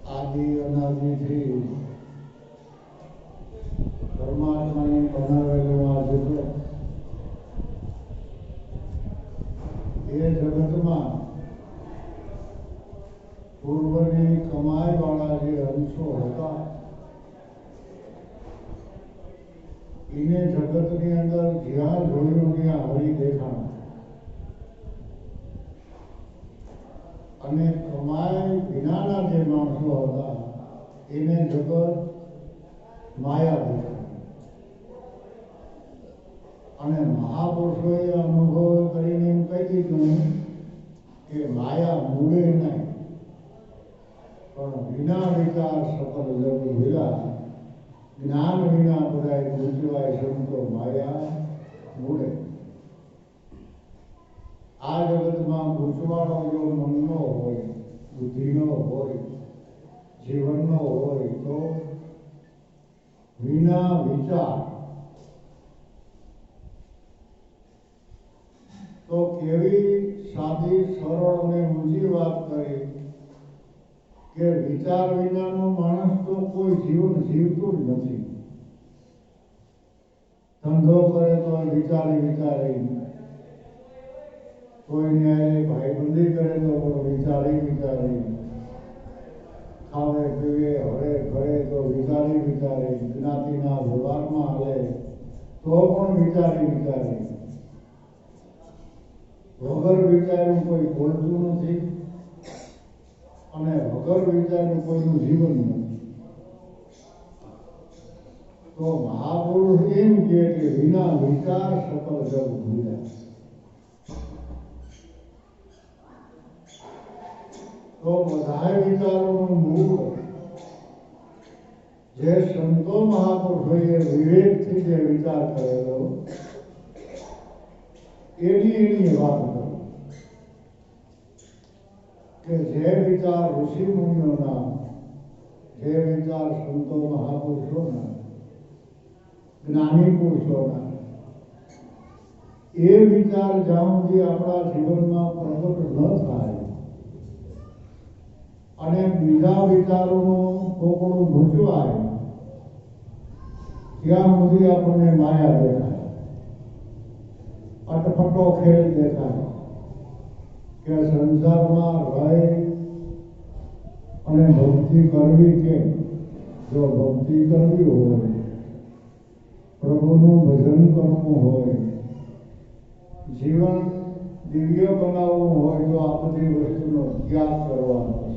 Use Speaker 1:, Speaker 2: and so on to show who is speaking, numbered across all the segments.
Speaker 1: આદિ અનાદિથી પરમાત્માને બનાવેલું આ જગત, એ જગતમાં પૂર્વની કમાઈવાળા જે અંશો હતા એને જગતની અંદર જ્યાં જોયું ત્યાં હરી દેખાણ, અને કમાઈ વિનાના જે માણસો હતા એને જગત માયા દેખાણ. અને મહાપુરુષોએ અનુભવ કરીને એમ કહી દીધું કે માયા મૂળે નહીં, પણ વિના વિચાર સફળ જગ વિલા, જ્ઞાન વિના બધાય ગુંચવાય સંતો માયા મૂળે. આ જગતમાં ગૂંચવાડો જો મનનો હોય, બુદ્ધિનો હોય, જીવનનો હોય તો વિના વિચાર તો કેવી સાદી સરળ અને ઊંચી વાત કરી કે વિચાર વિનાનો માણસ તો કોઈ જીવન જીવતું જ નથી. ધંધો કરે તો વિચારી કોઈ ન્યાય ભાઈબંધી કરે તો પણ વિચારી, ખાવે પીવે હરે ઘરે તો વિચારી, જ્ઞાતિના વ્યવહારમાં હાલે તો પણ વિચારી. વગર વિચાર્યું કોઈ બોલતું નથી, અને વગર વિચાર્યું કોઈનું જીવન નથી. તો મહાપુરુષ એમ કહે કે વિના વિચાર સફળ જગ ભૂલ્યા. તો બધા વિચારોનું મૂળ જે સંતો મહાપુરુષોએ વિવેકથી જે વિચાર કરેલો એની વાત કરું કે જે વિચાર ઋષિ મુનિઓના, જે વિચાર સંતો મહાપુરુષોના, જ્ઞાની પુરુષોના, એ વિચાર જ્યાં સુધી આપણા જીવનમાં પ્રગટ ન થાય અને બીજા વિચારોનું કોકડું ભૂજવાય ત્યાં સુધી આપણને માયા દેખાય, અટપટો ખેલ દેખાય કે સંસારમાં રહી અને ભક્તિ કરવી કેમ. જો ભક્તિ કરવી હોય, પ્રભુનું ભજન કરવું હોય, જીવન દિવ્ય બનાવવું હોય તો આ બધી વસ્તુનો ત્યાગ કરવાનો છે.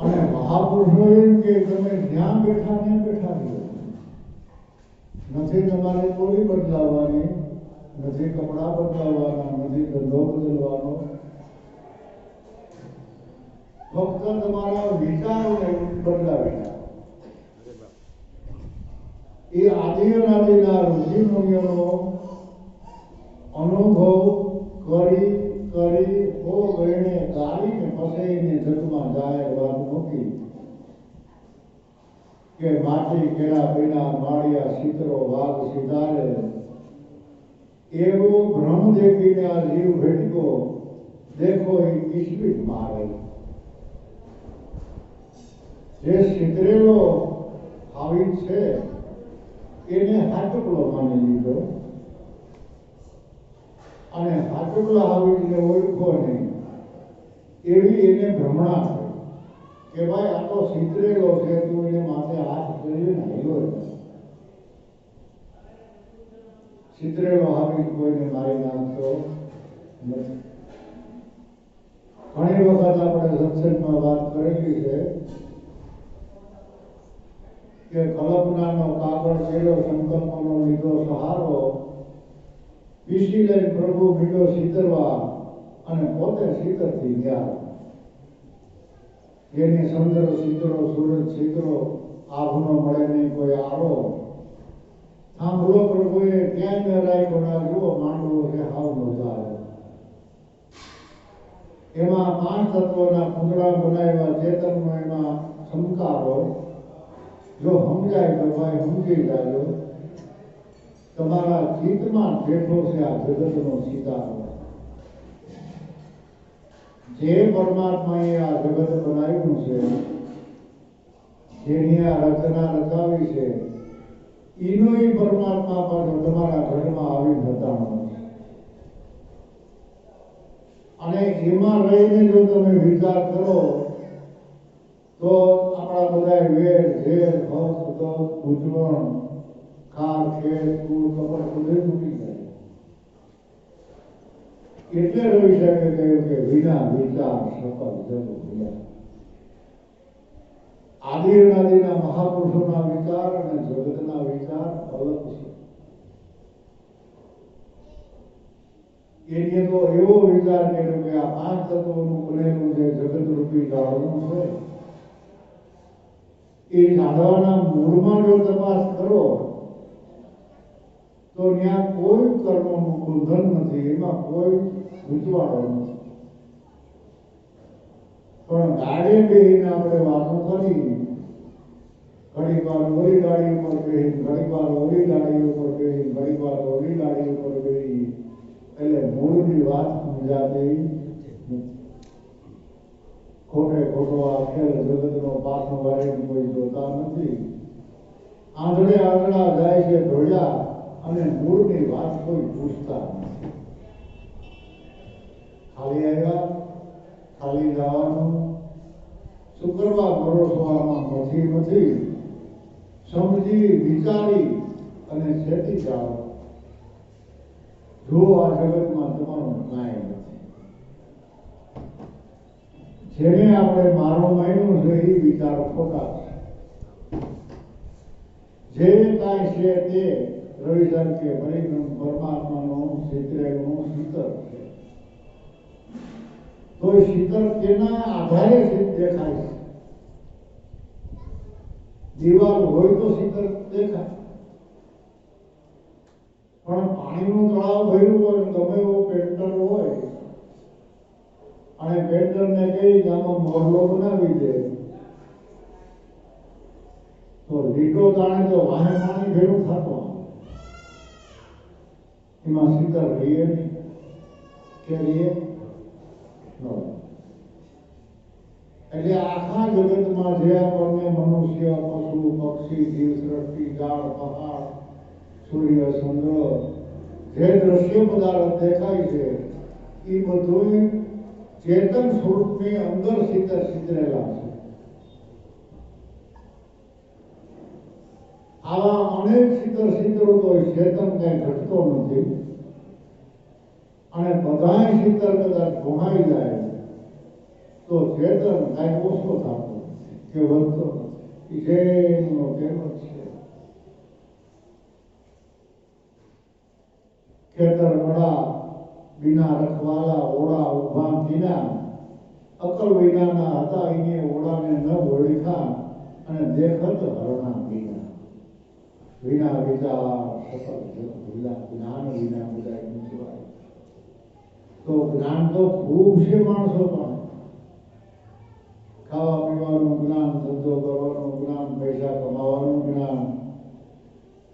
Speaker 1: અને મહાપુરુષો એમ કે તમે જ્યાં બેઠા રહ્યો, નથી તમારે બોલી બદલાવવાની, નથી કપડા બદલાવવાના, નથી ધંધો બદલવાનો, ફક્ત તમારા વિચારોને બદલાવી. એ આદિ અનાદિના ઋષિ મુનિઓનો અનુભવ કરી હો ગઈને ગાડીને ફસાઈને જગમાં જાહેર વાત મૂકી કે માટી કેળા પીના માળિયા સિતરો વાઘ સિધારે, એવો ભ્રમ દેખીને આ જીવ ભટકો દેખો એ ઈશ્વિત મારે. જે સિતરેલો હાવી છે એને હાટુકડો માની લીધો, અને હાટુકડા હાવીને ઓળખો નહીં એવી એને ભ્રમણા કે ભાઈ આ તો સિતરેલો છે, તું એને માથે હાથ કરીને આવ્યો. સિતરેલો હાવી કોઈને મારી નાખતો નથી. ઘણી વખત આપણે સત્સંગમાં વાત કરેલી છે કે કલ્પનાનો કાગળ કેળો સંકલ્પનો લીધો સહારો, પીસી લઈને પ્રભુ મીઠો સિતરવા અને પોતે સિતરથી ગયા. જેને ચંદ્ર સિતરો, સૂરજ સિતરો આભનો મળે નહીં કોઈ આરો, સાંભળો પ્રભુએ ક્યાંય ન રાખ્યો ના જુઓ માંડવો છે હાવ નોંધાયો. એમાં 5 તત્વોના પૂતળા બનાવ્યા ચેતનનો એમાં સંસ્કાર હોય. જો સમજાય તો ભાઈ સમજી જાજો, તમારા ચિત્તમાં બેઠો છે આ જગતનો સિતારો. જે પરમાત્માએ આ જગત બનાવ્યું છે, જેની આ રચના રચાવી છે, એનો પરમાત્મા પાછો તમારા ઘરમાં આવી બતાવવાનો છે. અને એમાં રહીને જો તમે વિચાર કરો તો આપણા બધા વેર ઝેર ભક્ત દસ ગુજવણ ખાર ખેર કુળ કપટ બધું તૂટી જાય. એટલે રવિ સાહેબે કહ્યું કે વિના વિચાર સફળ જગ ભૂલ્યા. આદિ અનાદિના મહાપુરુષોના વિચાર અને જગતના વિચાર અલગ છે. એને તો એવો વિચાર કર્યો કે આ 5 તત્વોનું બનેલું જે જગત રૂપી ઝાડવું છે, એ ઝાડવાના મૂળમાં જો તપાસ કરો તો ત્યાં કોઈ કર્મનું બંધન નથી, એમાં કોઈ ગૂંચવાડો નથી. પણ ગાડે બેહીને આપણે વાતો કરી, ઘણી વાર ઓલી ગાડી ઉપર બેહી, ઘણી વાર ઓલી ગાડી ઉપર બેહી, ઘણી વાર ઓલી ગાડી ઉપર બેહી, એટલે મૂળની વાત સમજાતી નથી. ખોટે ખોટો આખેલ જગતનો પાછો વાળીને કોઈ જોતા નથી. આંધળે આંધળા જાય છે ઢોળ્યા અને મૂળની વાત કોઈ પૂછતા નથી. ખાલી આવ્યા, ખાલી જવાનું, શુક્રવાર ભરોસવામાં નથી. સમજી વિચારી અને છેતી જાઓ. જો આ જગતમાં તમારું કાંઈ નથી. જેને આપણે મારો માન્યું છે એ વિચાર ખોટા છે. જે કાંઈ છે તે રવિચંદ્ર કે પરિબ્રહ્મ પરમાત્માનો શીતરેલું શીતળ છે. તો એ શીતળ કેના આધારે દેખાય છે? દિવાલ હોય તો શીતળ દેખાય, પણ પાણીનું તળાવ ભર્યું હોય, ગમે એવો પેન્ટર હોય અને પેન્ટરને કહી કે આમાં મોરલો બનાવી દે, તો લીટો તાણે તો વાહે પાણી ભેરું થતું, એમાં શીતળ રહીએ નહીં કે રહીએ. એટલે આખા જગતમાં જે આપણને મનુષ્ય, પશુ, પક્ષી, જીવ સૃષ્ટિ, ઝાડ, પહાડ, સૂર્ય, ચંદ્ર, જે દ્રશ્ય પદાર્થ દેખાય છે એ બધું ચેતન સ્વરૂપની અંદર સિતરેલા છે. આવા અનેક શીતળ તો ચેતન કઈ ઘટતો નથી, અને બધાય શીતળ કદાચ ભોહાઈ જાય તો ચેતન કઈ ઓછો થતો કે વધતો નથી. જેમનો તેમ જ છે. ખેતર વડા વિના રખવાલા, ઓળા ઉભા વિના, અકલ વિનાના હતા એને ઓળાને ન ઓળખા, અને દેખત હરણા વિના. વિના વિચાર સફળ જગ ભૂલ્યા. જ્ઞાન વિના બધા ગૂંચવાય. તો જ્ઞાન તો ખૂબ છે માણસો પાસે. ખાવા પીવાનું જ્ઞાન, ધંધો કરવાનું જ્ઞાન, પૈસા કમાવાનું જ્ઞાન,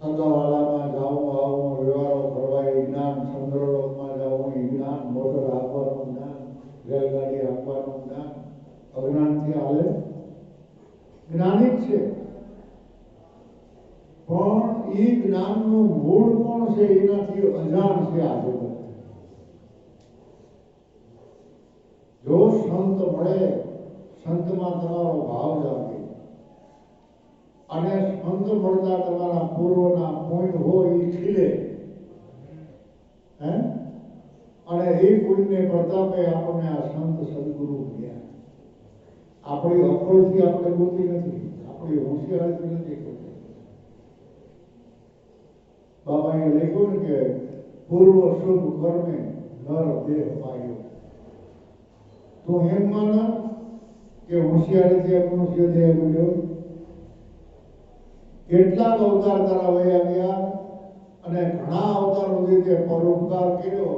Speaker 1: અંગાવાલામાં જાવું આવું, વ્યવહારો કરવા એ જ્ઞાન, ચંદ્રલોકમાં જવું એ જ્ઞાન, મોટર હાંકવાનું જ્ઞાન, રેલગાડી હાંકવાનું જ્ઞાન. અજ્ઞાનથી હાલે? જ્ઞાની જ છે, પણ એ જ્ઞાનનું મૂળ કોણ છે? એનાથી અજાણ છે આ જગત. જો સંત મળે, સંતમાં તમારો ભાવ જાગે, અને સંત મળતા તમારા પૂર્વના પોઈન્ટ હોય એ ખીલે, અને એ પુણ્યને પ્રતાપે આપણને આ સંત સદગુરુ મળ્યા. આપણી અક્કલથી આપણે ગોતી નથી, આપણી હોશિયારીથી નથી ગોતી. બાબાએ લખ્યું ને કે પૂર્વ શુભ કર્મે નર દેહ પાયો. તો એમ માનો કે હોશિયારીથી મનુષ્ય દેહ મળ્યો, કેટલાક અવતાર તારા વયા ગયા અને ઘણા અવતાર સુધી તે પરોપકાર કર્યો.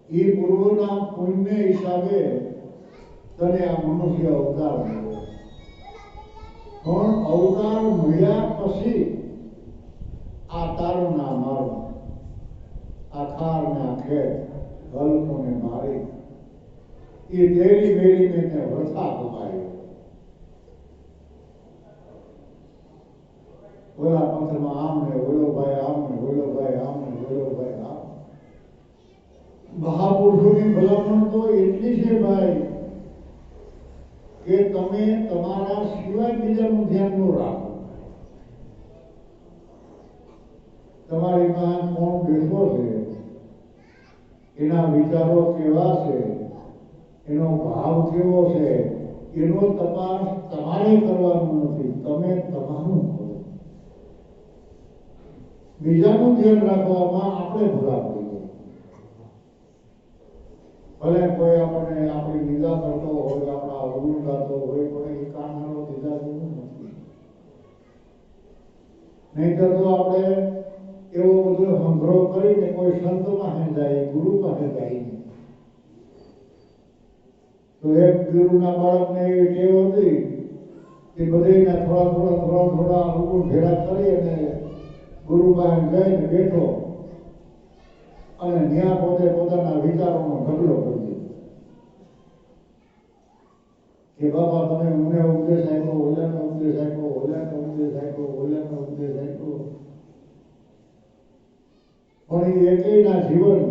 Speaker 1: એ પૂર્વના પુણ્ય હિસાબે તને આ મનુષ્ય અવતાર મળ્યો. પણ અવતાર મળ્યા પછી આ તારું ના મારું, આ ખાર ને આ ખેત હલકોને મારી એ તેરી મેરીને તે વરસાદ ઉપાડ્યો. ઓલા પંથમાં આમ ને ઓલો ભાઈ આમ ને ઓલો ભાઈ આમ ને ઓલો ભાઈ આમ. મહાપુરુષોની ભલામણ તો એટલી છે ભાઈ કે તમે તમારા સિવાય બીજાનું ધ્યાન ન રાખો. તમારી પાસે કોણ બેઠો છે, એના વિચારો કેવા છે, એનો ભાવ કેવો છે, એનો તપાસ તમારે કરવાનું નથી. તમે તમારું કરો. બીજાનું ધ્યાન રાખવામાં આપણે ભૂલા પડીએ. ભલે કોઈ આપણને આપણી નિંદા કરતો હોય, આપણા અવગુણ ગાતો હોય, પણ એ કાનનો દીધા જેવું નથી. નહીંતર તો આપણે એવો બધો સંગ્રહ કરીને કોઈ સંત પાસે જાય, ગુરુ પાસે જાય. તો એક ગુરુના બાળકને એવી ટેવ હતી કે બધાના થોડા અવગુણ ભેગા કરી અને ગુરુ પાસે જઈને બેઠો અને ત્યાં પોતે પોતાના વિચારોનો ઢગલો કરી દીધો કે બાબા તમે મને ઉપદેશ આપ્યો, ઓલાને ઉપદેશ આપ્યો, ઓલાને ઉપદેશ આપ્યો, ઓલાને ઉપદેશ આપ્યો. પણ એ એકેયના જીવન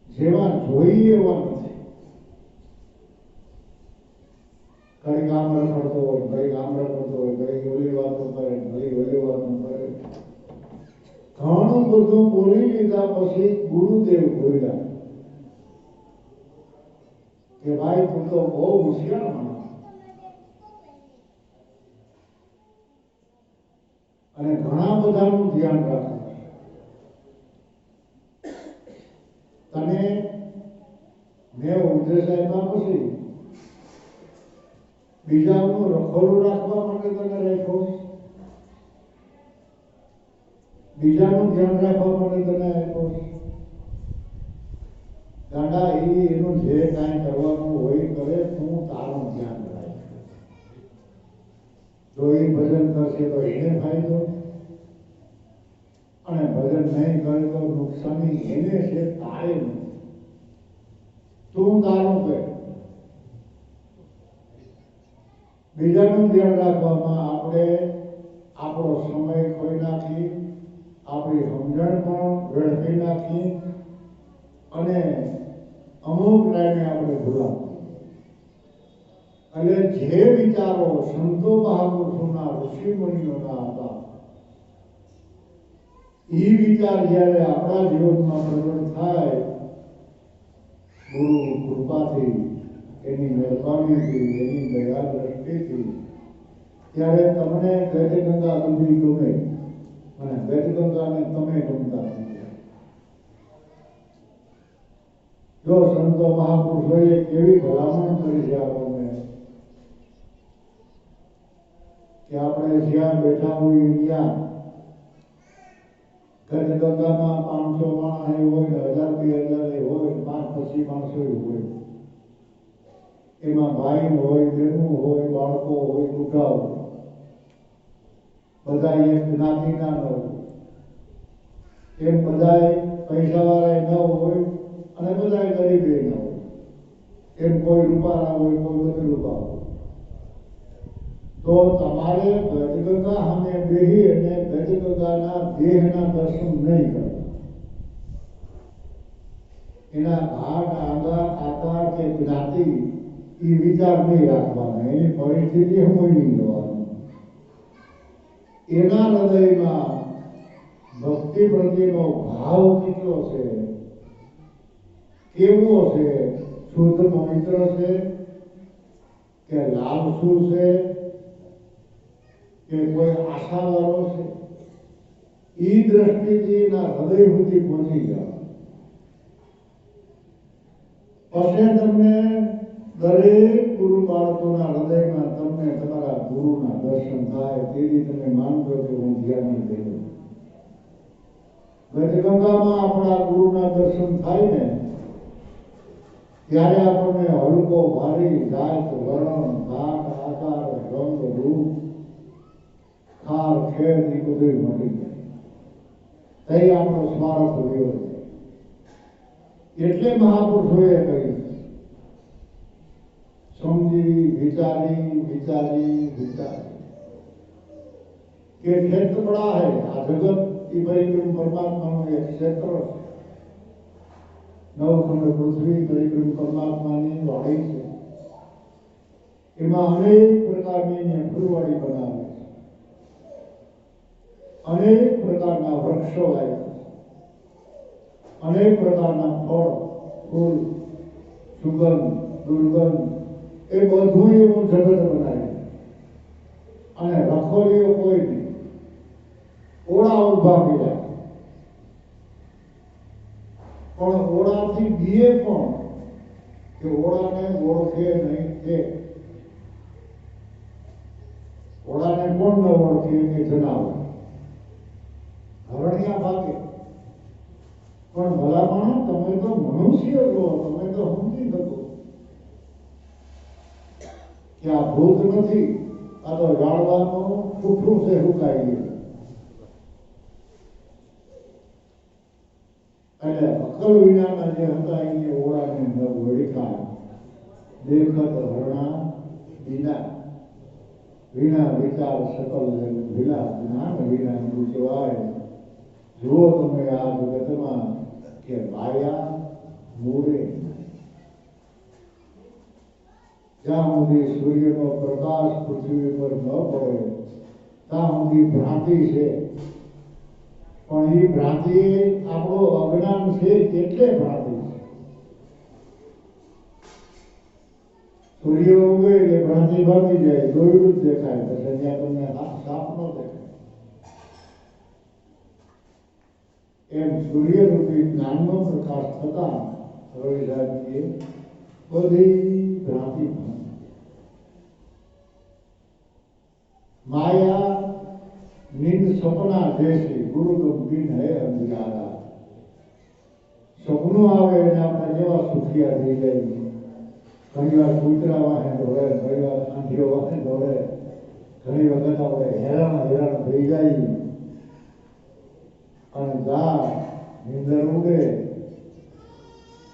Speaker 1: જેવા જોઈએ એવા નથી. ઘડીક આમ રખડતો હોય, ઘડીક આમ રખડતો હોય, ઘડીક ઓલી વાતો કરે, ઘડીક ઓલી વાતો કરે. ઘણું બધું બોલી લીધા પછી ગુરુદેવ બોલ્યા કે ભાઈ તું તો બહુ હોશિયાર માણસ અને ઘણા બધાનું ધ્યાન રાખે. તને મેં ઉપદેશ આપ્યા પછી બીજાનું રખોડું રાખવા માટે તને રાખ્યો, બીજાનું ધ્યાન રાખવા માટે તને આપ્યો. ગાંડા એનું જે કાંઈ કરવાનું હોય કરે, તું તારું ધ્યાન રાખ. જો એ ભજન કરશે તો એને ફાયદો, અને ભજન નહીં કરે તો નુકસાની એને છે, તારે નહીં. તું તારું કર. બીજાનું ધ્યાન રાખવામાં આપણે આપણો સમય ખોઈ નાખી, આપણી સમજણ પણ વેડફી નાખી અને અમુક ટાઈમે આપણે ભૂલા. એટલે જે વિચારો સંતો મહાપુરુષોના ઋષિ મુનિઓના હતા, એ વિચાર જ્યારે આપણા જીવનમાં પ્રગટ થાય ગુરુ કૃપાથી, એની મહેરબાનીથી, એની દયા દ્રષ્ટિથી, ત્યારે તમને ગજગંગા ડૂબી ગમે અને ગજગંગાને તમે ગમતા નથી. જો સંતો મહાપુરુષોએ કેવી ભલામણ કરી છે આપણને કે આપણે જ્યાં બેઠા હોઈએ ત્યાં ગજગંગામાં 500 માણસ હોય ને 1000-2000 હોય, 5-25 માણસો હોય. એમાં ભાઈ હોય, બહેનો હોય, બાળકો હોય, બુઢાઓ, બધા એક જ્ઞાતિના ન હોય. એમ બધા પૈસાવાળા ન હોય અને બધા ગરીબે ન હોય. એમ કોઈ રૂપાળા હોય, કોઈ નથી રૂપાળા. તો તમારે ગજગંગા સામે બેસી અને ગજગંગાના દેહના દર્શન નહીં કરવા. એના ઘાટ, આકાર કે જ્ઞાતિ એ વિચાર નહીં રાખવાના, એની પરિસ્થિતિ સમજી લેવાની. એના હૃદયમાં ભક્તિ પ્રત્યેનો ભાવ કેટલો છે, કેવો છે, શુદ્ધ પવિત્ર છે કે લાલસુ છે કે કોઈ આશાવાળો છે, એ દ્રષ્ટિથી એના હૃદય સુધી પહોંચી જાય. પછી તમને દરેક ગુરુ બાળકોના હૃદયમાં તમને તમારા ગુરુના દર્શન થાય તેથી તમે માનજો કે હું ધ્યાન કર્યું. ગંગામાં આપણા ગુરુના દર્શન થાય ને ત્યારે આપણને હલકો ભારી જાત વર્ણ ઘાટ આકાર રંગ રૂપ ખાર ખેર એ બધું મળી જાય. તે આપણો સ્વાર્થ રહ્યો છે. એટલે મહાપુરુષોએ કહ્યું સમજી વિચારી કે ક્ષેત્ર બડા હૈ. આ જગત એ પરિક્રમ પરમાત્માનું એક ક્ષેત્ર છે. નવખંડ પૃથ્વી પરિક્રમ પરમાત્માની વાડી છે. એમાં અનેક પ્રકારની ફૂલવાડી બનાવે છે. અનેક પ્રકારના વૃક્ષો આવ્યા છે. અનેક પ્રકારના ફળ ફૂલ સુગંધ દુર્ગંધ એ બધું એવું જગત બનાવે. અને રખોલીઓ કોઈ નહીં. ઓળા ઉભા કર્યા પણ ઓળાથી બીએ પણ કે ઓળાને ઓળખે નહીં તે. ઓળાને કોણ ન ઓળખે કે જણાવે હરણિયા ભાગે. પણ ભલામણ તમે તો મનુષ્ય છો, તમે તો સમજી શકો કે આ ભૂત નથી, આ તો જાળવાનું કુઠું છે હુકાઈ ગયું. એટલે અકલ વિનાના જે હતા એને ઓળાને ન ઓળખાય. દેખત હરણા વિના વિના વિચાર સકલ વિલા જ્ઞાન વિના કહેવાય. જુઓ તમે આ જગતમાં કે માયા મૂળે જ્યાં સુધી સૂર્યનો પ્રકાશ પૃથ્વી પર ન પડે ત્યાં સુધી ભ્રાંતિ છે. પણ એ ભ્રાંતિ આપણો અજ્ઞાન છે એટલે ભ્રાંતિ છે. સૂર્ય ઉગે એટલે ભ્રાંતિ ભાગી જાય, દોયડું જ દેખાય. પછી ત્યાં તમને સાપ ન દેખાય. એમ સૂર્યરૂપી જ્ઞાનનો પ્રકાશ થતા રવિરાજજીએ બધી ભ્રાંતિ માયા નીંદ સપના જૈસી ગુરુ ગંભીર હે અંધિયારા. સપનું આવે અને આપણે કેવા સુખિયા થઈ જાય. ઘણી વાર કૂતરા વાહે દોડે, ઘણી વાર આંધીઓ વાહે દોડે, ઘણી વખત આપણે હેરાન થઈ જાય. અને જા નીંદર ઉડે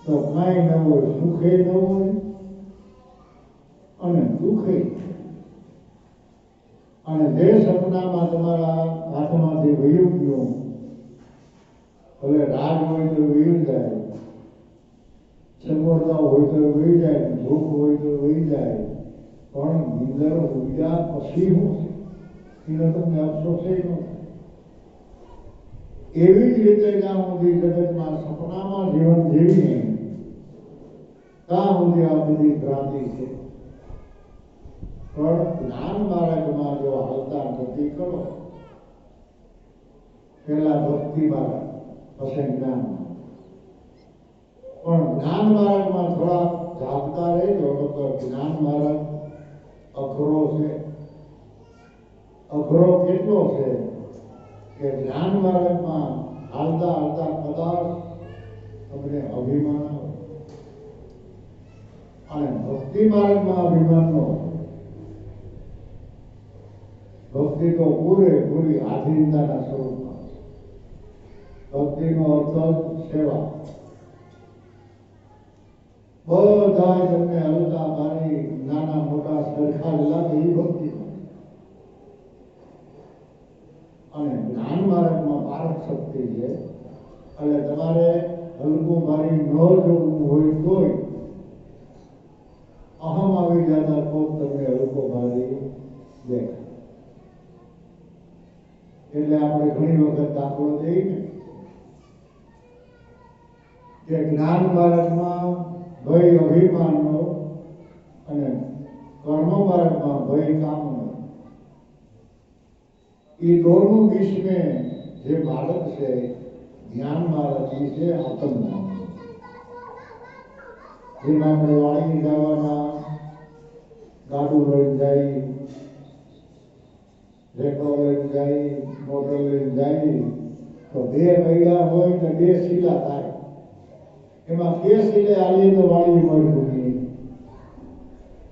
Speaker 1: તો કાંઈ ન હોય, સુખે ન હોય અને દુઃખે. અને જે સપનામાં તમારા હાથમાંથી વયું ગયું, ભલે રાગ હોય તો વયું જાય, સગવડતા હોય તો વહી જાય, દુઃખ હોય તો વહી જાય. પણ નીંદર ઉડ્યા પછી શું છે એનો તમને અફસોસ ન થાય. એવી જ રીતે જ્યાં સુધી જગતમાં સપનામાં જીવન જીવીએ ત્યાં સુધી આ બધી ભ્રાંતિ છે. પણ જ્ઞાન માર્ગમાં જો હાલતા ગતિ કરો, પહેલા ભક્તિ માર્ગ પછી જ્ઞાન. પણ જ્ઞાન માર્ગમાં થોડા જાગતા રહેજો તો જ્ઞાન માર્ગ અઘરો છે. અઘરો કેટલો છે કે જ્ઞાન માર્ગમાં હાલતા કદાચ તમને અભિમાન આવે અને ભક્તિ માર્ગમાં અભિમાન ન હોય. ભક્તિ તો પૂરેપૂરી આધીનતાના સ્વરૂપમાં છે. ભક્તિનો અર્થ સેવા. બધા તમને હલકા ભારી નાના મોટા સરખા લાગે એ ભક્તિ. અને જ્ઞાન માર્ગમાં પારક શક્તિ છે. એટલે તમારે હલકું ભારી ન જોવું હોય તોય અહમ આવી જતા કોક તમને હલકો ભારી દેખાય. એટલે આપણે ઘણી વખત દાખલો દઈએ કે જ્ઞાન માર્ગમાં ભય અભિમાનનો અને કર્મ માર્ગમાં ભય કામનો. એ દોનું વિશ્વને જે માર્ગ છે જ્ઞાન માર્ગ છે આત્મમાર્ગ. જેમાં આપણે વાણી ગાવાના ગાડું લઈને જાય, રેકો લઈને જાય, મોટર લઈને જાય, તો બે પૈડા હોય તો બે શીલા થાય. એમાં કે શીલે આવીએ તો વાળી મળી ભૂગી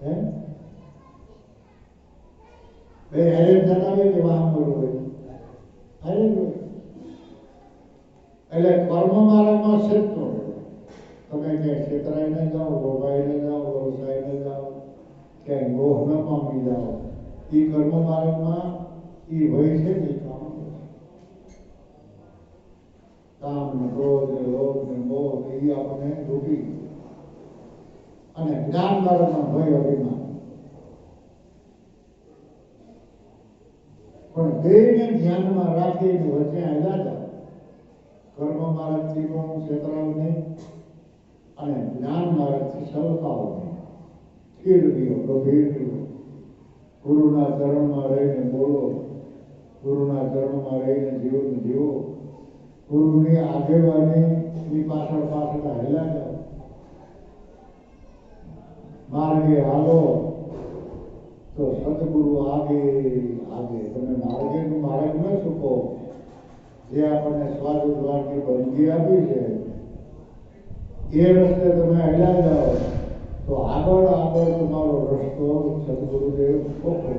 Speaker 1: હે બે હેરે જતાવે કે વાહ મળ્યું હોય હારે હોય. એટલે કર્મ માર્ગમાં ક્ષેત્ર તમે ક્યાંય ક્ષેત્રાઈને જાઓ, ભોગાઈને જાઓ, વ્યવસાયને જાઓ, ક્યાંય મોહ ન પામી જાઓ, એ કર્મ માર્ગમાં એ હોય છે ને કામ ને ક્રોધ ને લોભ ને મોહ એ આપણને લૂંટી અને જ્ઞાન માર્ગમાં ભય અભિમાન. પણ બેને ધ્યાનમાં રાખીને વચ્ચે આવ્યા હતા. કર્મ માર્ગથી પણ છેતરાવ નહીં અને જ્ઞાન માર્ગથી સલકાવ નહીં. સ્થિર રહ્યો, ગંભીર રહ્યો, ગુરુના ચરણમાં રહીને બોલો, ગુરુના ચરણમાં રહીને જીવન જીવો, ગુરુની આગેવાનીની પાછળ પાછળ હેલા જાઓ, માર્ગે હાલો તો સદગુરુ આગે આગે. તમે માર્ગેનું માર્ગ ન ચૂકો. જે આપણને સ્વાદ ઉદ્વારની બંદગી આપી છે એ રસ્તે તમે હેલા જાઓ તો આગળ આગળ તમારો રસ્તો સદગુરુદેવ ચોખ્ખો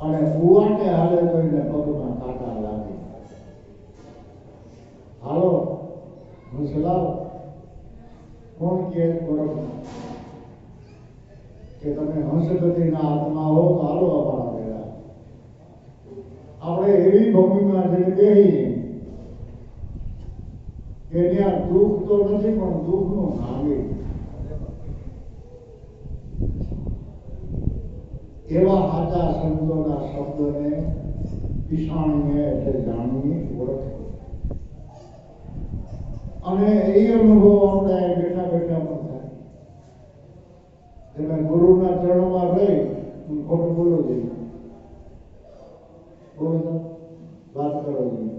Speaker 1: અને કુવાને હાલે તો એને પગમાં કાંટા લાગે. હાલો મુસલાવ કોણ કે બરોબર કે તમે હંસગતિના આત્મા હો તો હાલો અમારા ભેગા. આપણે એવી ભૂમિમાં જઈને બેહીએ કે ત્યાં દુઃખ તો નથી પણ દુઃખનું ભાંગે. એવા સાચા સંતોના શબ્દને પીસાણીએ એટલે જાણવી ઓળખવી અને એ અનુભવ આપણે બેઠા બેઠા પણ થાય. તમે ગુરુના ચરણમાં રહી ખોટું બોલો જોઈએ, બોલો વાત કરો જોઈએ.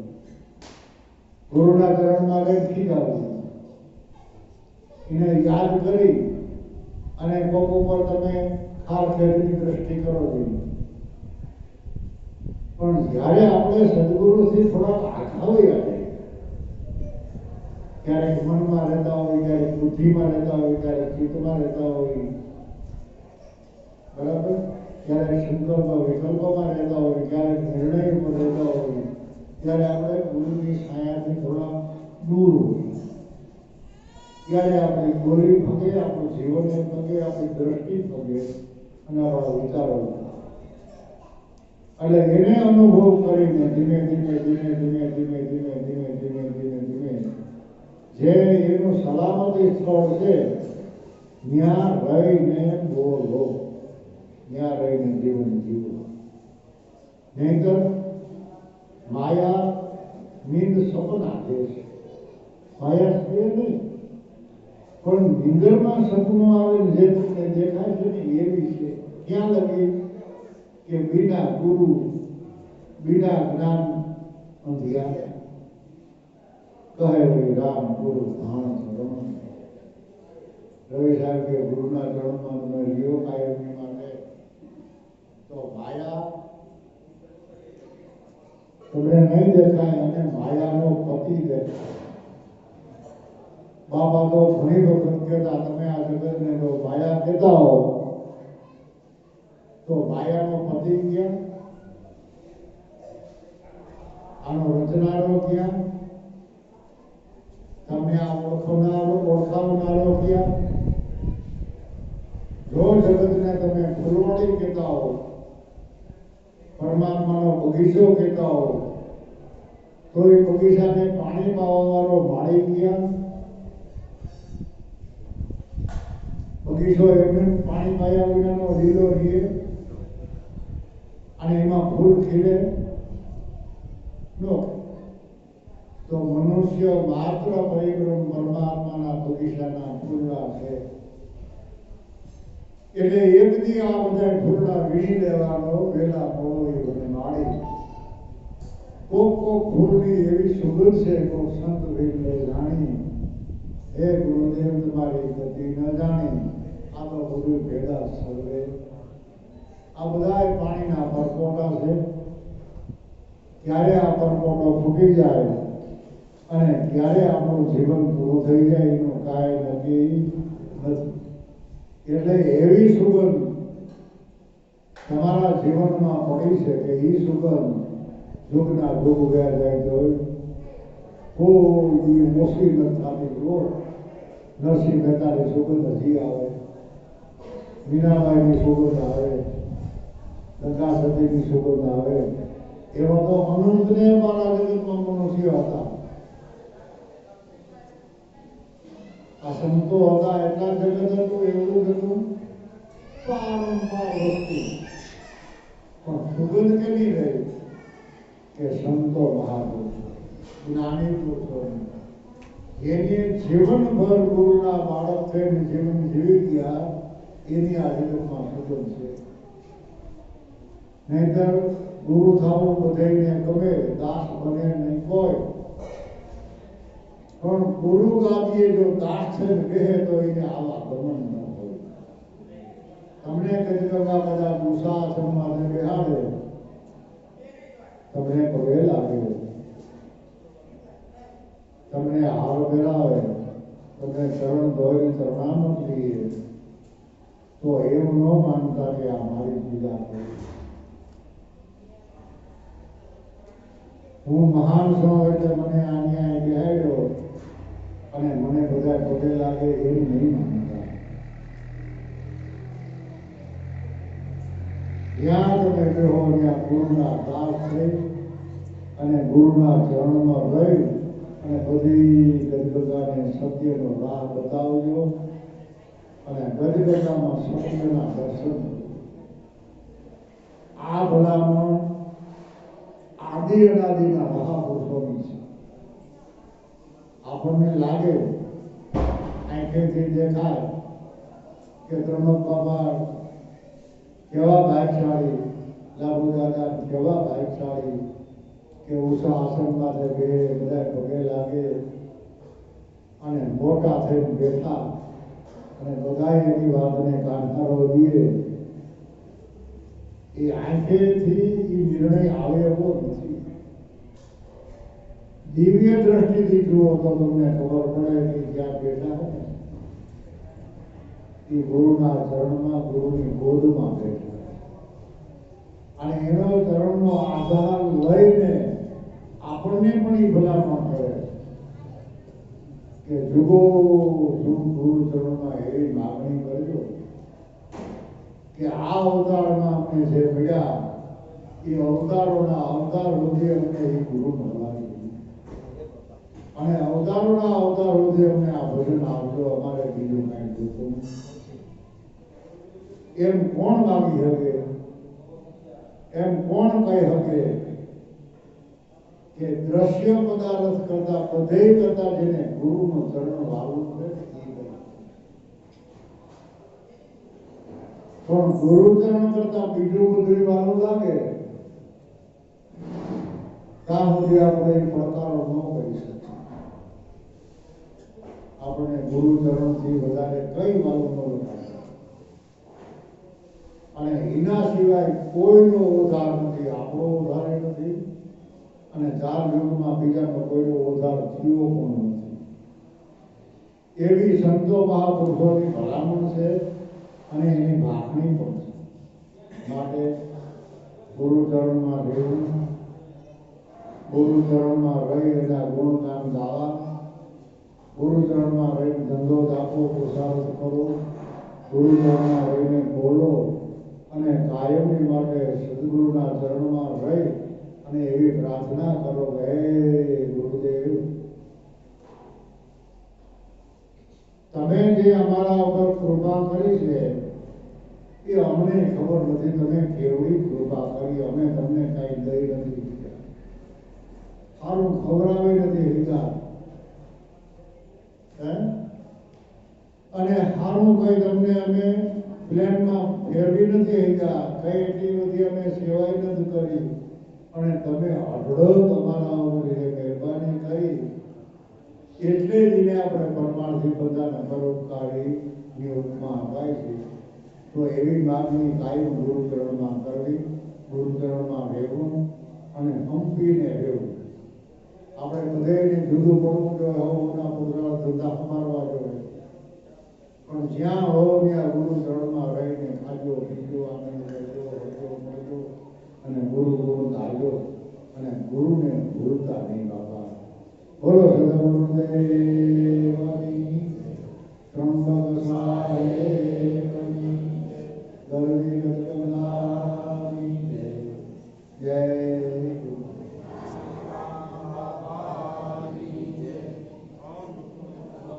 Speaker 1: ગુરુના ચરણમાં રહી ખીજાવું, એને યાદ કરી અને કોક ઉપર તમે ખાસ ખેડની દ્રષ્ટિ કરો જોઈએ. પણ જ્યારે આપણે સદગુરુથી થોડાક આઘાવી આવે, ક્યારેક મનમાં રહેતા હોય, ક્યારેક બુદ્ધિમાં રહેતા હોય, ક્યારેક ચિત્તમાં રહેતા હોય, બરાબર, ક્યારેક સંકલ્પ વિકલ્પમાં રહેતા હોય, ક્યારેક નિર્ણય ઉપર રહેતા હોય, ત્યારે આપણે ગુરુની છાયાથી થોડા દૂર હોય. ત્યારે આપણી બોલી ભગે, આપણું જીવન ભગે, આપણી દ્રષ્ટિ ભગે અને આપણા વિચારો. એટલે એને અનુભવ કરીને ધીમે ધીમે ધીમે ધીમે ધીમે ધીમે ધીમે ધીમે ધીમે ધીમે જે એનું સલામતી સ્થળ છે ત્યાં રહીને બોલો, ત્યાં રહીને જીવન જીવો. નહીંતર માયા નીંદ સપના છે. માયા છે નહીં પણ નિંદરમાં સપનું આવે જે તમને દેખાય છે ને એવી છે. ક્યાં લગી કે વિના ગુરુ વિના જ્ઞાન અંધિયા કહે રામ ગુરુ ભાણ ચરણ. રવિ સાહેબ કે ગુરુના ચરણમાં તમે લ્યો કાયમની માટે તો માયા તમને નહીં દેખાય અને માયાનો પતિ દેખાય. બાબા તો ઘણી વખત કહેતા તમે આ જગતને જો માયા કહેતા હો તો માયાનો પતિ ક્યાં, આનો રચનારો ક્યાં, તમને આ ઓળખાવનારો ક્યાં? જો જગતને તમે ફૂલવાડી કહેતા હો, પરમાત્માનો બગીચો કહેતા હો તો એ બગીચાને પાણી પાવાવાળો માળી ક્યાં? બગીચો એમને પાણી પાયા વિનાનો લીલો રહે અને એમાં ફૂલ ખીલે નો. તો મનુષ્ય માત્ર પરિક્રમ પરમાત્માના બગીચાના ફૂલડા છે. એટલે એક દી આ બધા ફૂલડા વીણી લેવાનો વેલા મોડો એ મને માળી. કોક ફૂલની એવી સુગંધ છે કોક સંત વેલે જાણી. હે ગુરુદેવ તમારી ગતિ ન જાણી. આ પાત્ર બધું ભેગા સર્વે આ બધા પાણીના પરપોટા છે. ક્યારે આ પરપોટો ફૂટી જાય અને ક્યારે આપણું જીવન પૂરું થઈ જાય એનું કાંઈ નક્કી નથી. એટલે એવી સુગંધ તમારા જીવનમાં પડી છે કે એ સુગંધ યુગના યુગ ગયા જાય તો કોઈ ઓછી નથી થતી. નરસિંહ મહેતાની સુગંધ હજી આવે, મીરાબાઈની સુગંધ આવે, ગંગા સતીની સુગંધ આવે. એવા તો અનંતને મારા જગતમાં મનુષ્ય હતા. આ સંતો હતા એટલા જગત હતું, એવું હતું પારંપાર વસ્તુ. પણ સુગંધ કેવી રહી કે સંતો મહાપુરુષો, જ્ઞાની પુરુષો એની જીવનભર ગુરુના બાળક થઈને જીવન જીવી ગયા એની આ જગતમાં સુગંધ છે. નહીતર ગુરુ થવું બધાને ગમે, દાસ બને નહીં કોઈ. પણ ગુરુ ગાદીએ જો દાસ થઈને કહે તો એને આવા ગમન ન હોય. તમને કદગંગા બધા ગુસ્સા આશ્રમમાં બેહાડે, તમને પગે લાગે, તમને હાર પહેરાવે, તમને ચરણ ધોઈને પ્રણામ કરીએ તો એવું ન માનતા કે આ મારી પૂજા કરે. હું મહાન છું એટલે મને અન્યાય બેહાડ્યો અને મને બધા પગે લાગે એવું નહીં માનતા. જ્યાં તમે કહો ત્યાં ગુરુના દાસ થઈ અને ગુરુના ચરણમાં રહી અને બધી ગદગદાને સત્યનો રાહ બતાવજો અને ગદગદામાં સત્યના દર્શન. આ ભલામણ આદિ અનાદિના મહાપુરુષોની છે. આપણને લાગે આંખેથી દેખાય કે ત્રણક બાબા કેવા ભાગશાળી, લાભુ દાદા કેવા ભાગશાળી કે ઉષા આશ્રમમાં બે બધા પગે લાગે અને મોટા થઈને બેઠા અને બધા એની વાતને કાંઠારો દે. એ આંખેથી એ નિર્ણય આવે એવો નથી. દિવ્ય દ્રષ્ટિથી જુઓ તો તમને ખબર પડે કે જ્યાં બેઠા હોય એ ગુરુના ચરણમાં, ગુરુની ગોદમાં બેઠા અને એનો ચરણનો આધાર લઈને આપણને પણ એ ભલામણ કરે કે જુગો ગુરુ ચરણમાં એવી માગણી કરજો કે આ અવતારમાં અમને જે મળ્યા એ અવતારોના અવતાર સુધી અમને એ ગુરુ મળવાની અને અવતારોના અવતાર સુધી અમને આ ભજન આપજો, અમારે બીજું કાંઈ જોતું નથી. એમ કોણ માગી શકે, એમ કોણ કહી શકે કે દ્રશ્ય પદાર્થ કરતા બધે કરતા જેને ગુરુનું ચરણ વાળવું છે એ પણ ગુરુચરણ કરતા બીજું બધું વાળું લાગે ત્યાં સુધી આપણે પડકારો ન કરી શકીએ. આપણે ગુરુચરણથી વધારે કઈ વાળું ન લખાય અને એના સિવાય કોઈનો ઉદ્ધાર નથી, આપણો ઉદ્ધાર નથી અને ચાર યુગમાં બીજાનો કોઈનો ઉદ્ધાર થયો પણ નથી. એવી સંતો મહાપુરુષોની ભલામણ છે અને એની ભાગણી પણ છે. માટે ગુરુચરણમાં રહેવું, ગુરુચરણમાં રહી એના ગુણગાન ગાવા, ગુરુચરણમાં રહી ધંધો દાખવો, પુરુષાર્થ કરો, ગુરુચરણમાં રહીને બોલો અને કાયમની માટે સદગુરુના ચરણમાં રહી અને એવી પ્રાર્થના કરો કે હે ગુરુદેવ, તમે જે અમારા ઉપર કૃપા કરી છે એ અમને ખબર નથી તમે કેવડી કૃપા કરી. અમે તમને કઈ દઈ નથી દીધા, સારું ખવડાવી નથી દીધા અને સારું કઈ તમને અમે પ્લેનમાં ફેરવી નથી દીધા, કઈ એટલી બધી અમે સેવાય નથી કરી અને તમે અઢળક તમારા ઉપર મહેરબાની કરી એટલે જ એને આપણે પરમાણથી બધાને પરોપકારી ની ઉપમા અપાય છે. તો એવી માગણી કાયમ ગુરુચરણમાં કરવી, ગુરુચરણમાં રહેવું અને હંપીને રહેવું. આપણે બધાને જુદું પડવું જોઈએ, હોના પુતળા ધંધા સમારવા જોઈએ, પણ જ્યાં હો ત્યાં ગુરુચરણમાં રહીને ખાજો પીજો આનંદ લેજો હજો મળજો અને ગુરુ ગુરુ ધાજો અને ગુરુને ભૂલતા નહીં બાબા. બોલો સદગુરુદેવની ત્રંબક સાહેબની દલવી